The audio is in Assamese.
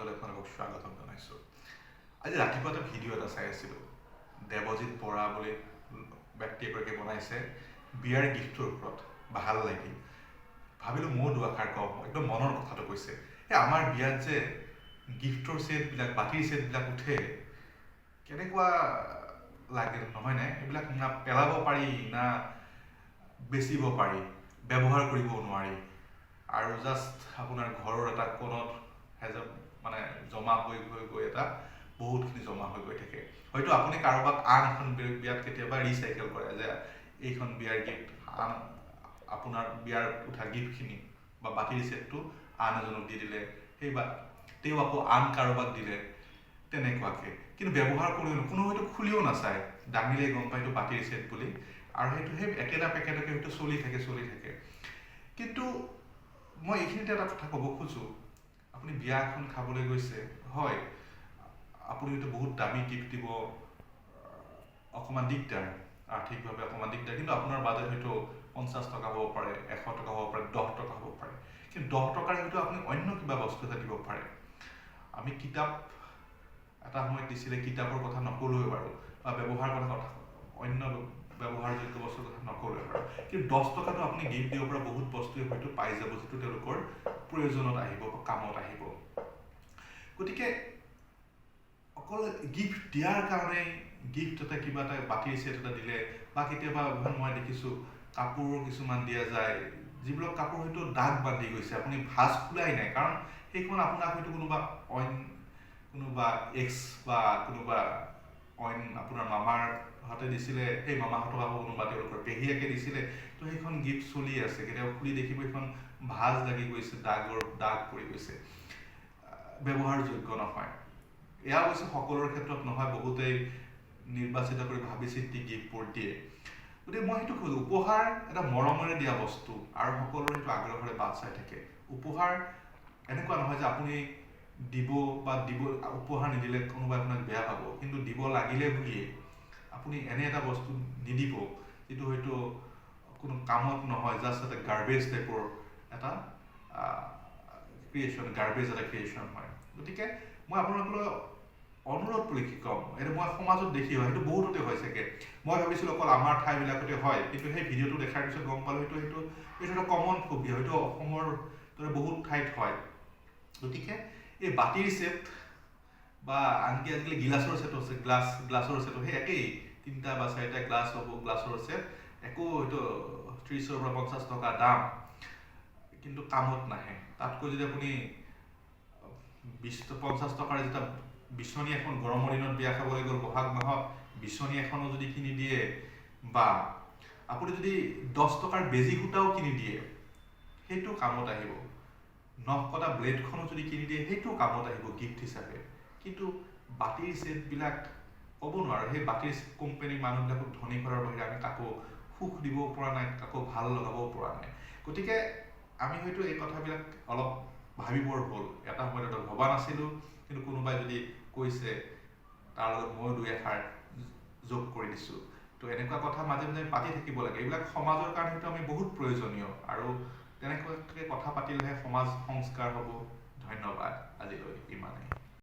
সমাজলৈ আপোনালোকক স্বাগতম জনাইছোঁ। আজি ৰাতিপুৱা এটা ভিডিঅ' এটা চাই আছিলোঁ। দেৱজিৎ বৰা বুলি ব্যক্তি এগৰাকীয়ে বনাইছে বিয়াৰ গিফ্টৰ ওপৰত। ভাল লাগিল, ভাবিলোঁ ময়ো দুআষাৰ কওঁ। একদম মনৰ কথাটো কৈছে। এই আমাৰ বিয়াত যে গিফ্টৰ ছেটবিলাক, বাতিৰ ছেটবিলাক উঠে, কেনেকুৱা লাগে নহয়নে? এইবিলাক না পেলাব পাৰি, না বেচিব পাৰি, ব্যৱহাৰ কৰিব নোৱাৰি, আৰু জাষ্ট আপোনাৰ ঘৰৰ এটা কোণত মানে জমা হৈ গৈ এটা বহুতখিনি জমা হৈ গৈ থাকে। হয়তো আপুনি কাৰোবাক আন এখন বিয়াত কেতিয়াবা ৰিচাইকেল কৰে যে এইখন বিয়াৰ গিফ্ট আপোনাৰ বিয়াৰ উঠা গিফ্টখিনি বা বাতিৰ ছেটটো আন এজনক দি দিলে, তেওঁ আকৌ আন কাৰোবাক দিলে, তেনেকুৱাকৈ। কিন্তু ব্যৱহাৰ কৰিও কোনো হয়তো খুলিও নাচায়, দাঙিলেই গম পায় এইটো বাতিৰ ছেট বুলি, আৰু সেই একেটা পেকেটকে হয়তো চলি থাকে। কিন্তু মই এইখিনিতে এটা কথা ক'ব খোজোঁ, আপুনি বিয়া এখন খাবলৈ গৈছে, হয় আপুনি হয়তো বহুত দামী গিফ্ট দিব, অকণমান দিগদাৰ, আৰ্থিকভাৱে অকণমান দিগদাৰ, কিন্তু আপোনাৰ বাজেট হয়তো 50 টকা হ'ব পাৰে, 100 টকা হ'ব পাৰে, 10 টকা হ'ব পাৰে। কিন্তু 10 টকাৰ হয়তো আপুনি অন্য কিবা বস্তু এটা দিব পাৰে। আমি কিতাপ এটা সময়ত দিছিলে, কিতাপৰ কথা নকলোৱে বাৰু, বা ব্যৱহাৰৰ কথা অন্য ব্যৱহাৰযোগ্য বস্তুৰ কথা নকলোৱে বাৰু। কিন্তু 10 টকাটো আপুনি গিফ্ট দিব পৰা বহুত বস্তুৱে হয়তো পাই যাব, যিটো তেওঁলোকৰ প্ৰয়োজনত আহিব, কামত আহিব। গতিকে অকল গিফ্ট দিয়াৰ কাৰণে গিফ্ট এটা কিবা এটা বাতিৰ ছেট এটা দিলে, বা কেতিয়াবা মই দেখিছোঁ কাপোৰ কিছুমান দিয়া যায়, যিবিলাক কাপোৰ হয়তো দাগ বান্ধি গৈছে, আপুনি ভাঁজ খোলাই নাই, কাৰণ সেইখন আপোনাক হয়তো কোনোবা এক্স বা কোনোবা অইন আপোনাৰ মামাৰ হাতে দিছিলে, সেই মামাহঁতক আকৌ কোনোবা তেওঁলোকৰ পেহীয়েকে দিছিলে, তো সেইখন গিফ্ট চলি আছে, কেতিয়াবা খুলি দেখিব সেইখন ভাঁজ লাগি গৈছে, দাগ পৰি গৈছে, ব্যৱহাৰযোগ্য নহয়। এয়া অৱশ্যে সকলোৰে ক্ষেত্ৰত নহয়, বহুতেই নিৰ্বাচিত কৰি ভাবি চিন্তি গিফ্টবোৰ দিয়ে। গতিকে মই সেইটো খোজোঁ, উপহাৰ এটা মৰমেৰে দিয়া বস্তু, আৰু সকলোৰে সেইটো আগ্ৰহেৰে বাট চাই থাকে। উপহাৰ এনেকুৱা নহয় যে আপুনি উপহাৰ নিদিলে কোনোবাই আপোনাক বেয়া পাব, কিন্তু দিব লাগিলে বুলিয়ে আপুনি এনে এটা বস্তু নিদিব যিটো হয়তো কোনো কামত নহয়, জাষ্ট এটা গাৰ্বেজ টাইপৰ এটা ক্ৰিয়েশ্যন হয়। গতিকে মই আপোনালোকৰ অনুৰোধ কৰি কি ক'ম, এইটো মই সমাজত দেখি হয়, সেইটো বহুততে হয় চাগে। মই ভাবিছিলোঁ অকল আমাৰ ঠাইবিলাকতে হয়, কিন্তু সেই ভিডিঅ'টো দেখাৰ পিছত গম পালোঁ সেইটো এটা কমন ফবিয়া, হয়তো অসমৰ দৰে বহুত ঠাইত হয়। গতিকে এই বাতিৰ ছেট বা আনকি আজিকালি গিলাচৰ ছেটো আছে, গ্লাছৰ ছেটো সেই একেই, 3টা বা 4টা গ্লাছ হ'ব, গ্লাছৰ ছেট, একো হয়তো 30ৰ পৰা 50 টকা দাম, কিন্তু কামত নাহে। তাতকৈ যদি আপুনি 50 টকাৰ যেতিয়া বিচনী এখন, গৰমৰ দিনত বিয়া খাবলৈ গ'ল বহাগ মাহত, বিচনী এখনো যদি কিনি দিয়ে, বা আপুনি যদি 10 টকাৰ বেজি সূতাও কিনি দিয়ে, সেইটো কামত আহিব। নখ কটা ব্লেডখনো যদি কিনি দিয়ে, সেইটো কামত আহিব গিফ্ট হিচাপে। কিন্তু বাতিৰ ছেটবিলাক ক'ব নোৱাৰোঁ, সেই বাতিৰ কোম্পানীৰ মানুহবিলাকক ধনী কৰাৰ বাহিৰে আমি কাকো সুখ দিবও পৰা নাই, কাকো ভাল লগাবও পৰা নাই। গতিকে আমি হয়তো এই কথাবিলাক অলপ ভাবিবৰ হ'ল, এটা সময়ত ভবা নাছিলোঁ, কিন্তু কোনোবাই যদি কৈছে তাৰ লগত ময়ো 2 এষাৰ যোগ কৰি দিছোঁ। তো এনেকুৱা কথা মাজে মাজে পাতি থাকিব লাগে, এইবিলাক সমাজৰ কাৰণেতো আমি বহুত প্ৰয়োজনীয়, আৰু তেনেকুৱাকৈ কথা পাতিলেহে সমাজ সংস্কাৰ হ'ব। ধন্যবাদ, আজিলৈ ইমানেই।